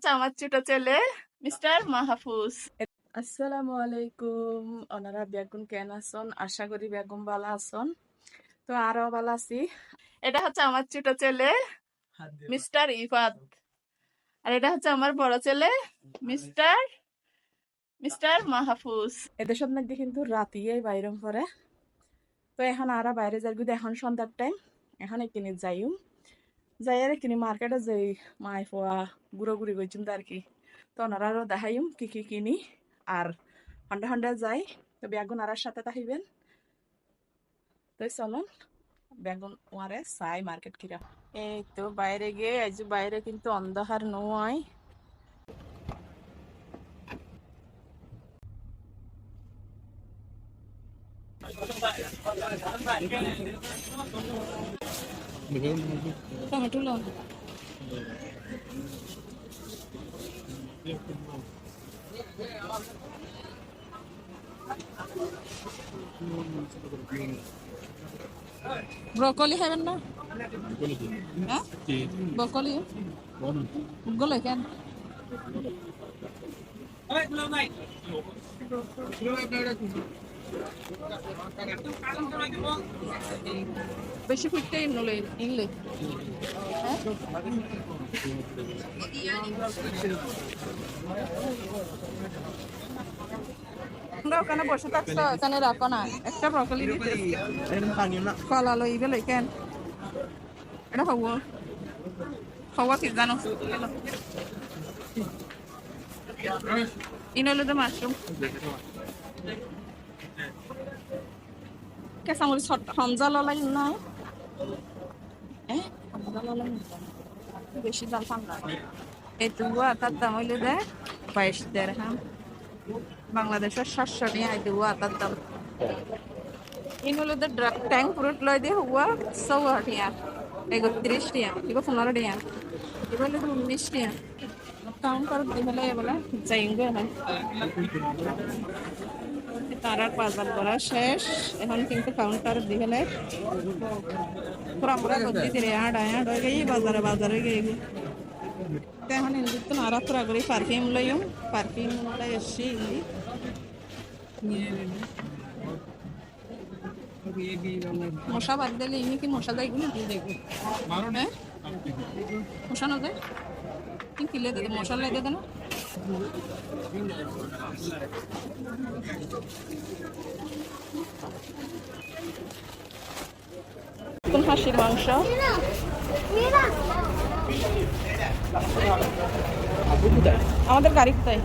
হচ্ছে আমার ছোট ছেলে মিস্টার মাহফুজ। আসসালামু আলাইকুম। ওনারা বেগুন কেন আছেন? আশা করি বেগুন ভালো আছেন। তো আরো ভালো আছি। এটা হচ্ছে আমার ছোট ছেলে মিস্টার ইফাত, আর এটা হচ্ছে আমার বড় ছেলে মিস্টার মিস্টার মাহফুজ। এদের সব মধ্যে কিন্তু রাতিয়ে বাইরম পরে। তো এখন আরা বাইরে যাই, এখন সন্ধ্যার টাইম। এখন কিনে যাইম, যাই আর কিনি মার্কেটে যাই মাই ফোয়া গুঁড়ো গুড়ি গইছুম আর কি। তো ওনারাও দেখাইম কি কি কিনি, আর হন্ডা হন্ডা যাই। তো বেগুন আরার সাথে তাহিবেন। তো চলুন বেগুন ওয়ারে চাই মার্কেট কিরা। এই তো বাইরে গিয়ে আজ বাইরে কিন্তু অন্ধকার নয়। টমেটো লো ব্রকলি খাবেন না? হ্যাঁ ব্রকলি গুলো কেন বেশি ফুটতে নলে ইনলে। হ্যাঁ তোমরা ওখানে বসে থাকছো, এখানে রাখো না। একটা ব্রকলি কলা লইবে লই কেন এটা খাবো খাওয়া কি জানো? ইন হলো মাশরুম কেঁচামরিচ হমজা ললাই নাই। বেশি দাম পাম না। এইটু আটার দাম হইলে দে 22 দিরহাম। বাংলাদেশের 700 টাকা। এইটু আটার দাম ইন হলো ট্যাং ফ্রুট লই দিয়ে হুয়া 100 টাকা, 31 টাকা, এবার 15 টাকা, এবার 19 টাকা। কাউন্ট করে দিলে বলে যাইঙ্গে না। তারার বাজার করা শেষ, এখন কিন্তু কাউন্টার দিলে পুরা পুরা গদ্দি দিলে আড় হয়ে গিয়ে বাজারে বাজারে গিয়ে এখন ইন্দি তো নারা পুরা করে পারফিউম লইম। পারফিউম লাই এসছি ইন্দি মশা বাদ দিলে ইনি কি মশা যাইব না? হ্যাঁ মশা না যায় কি কিলে দেবে মশা লাগে দেন। হাঁসির মাংস আমাদের গাড়ি কোথায়?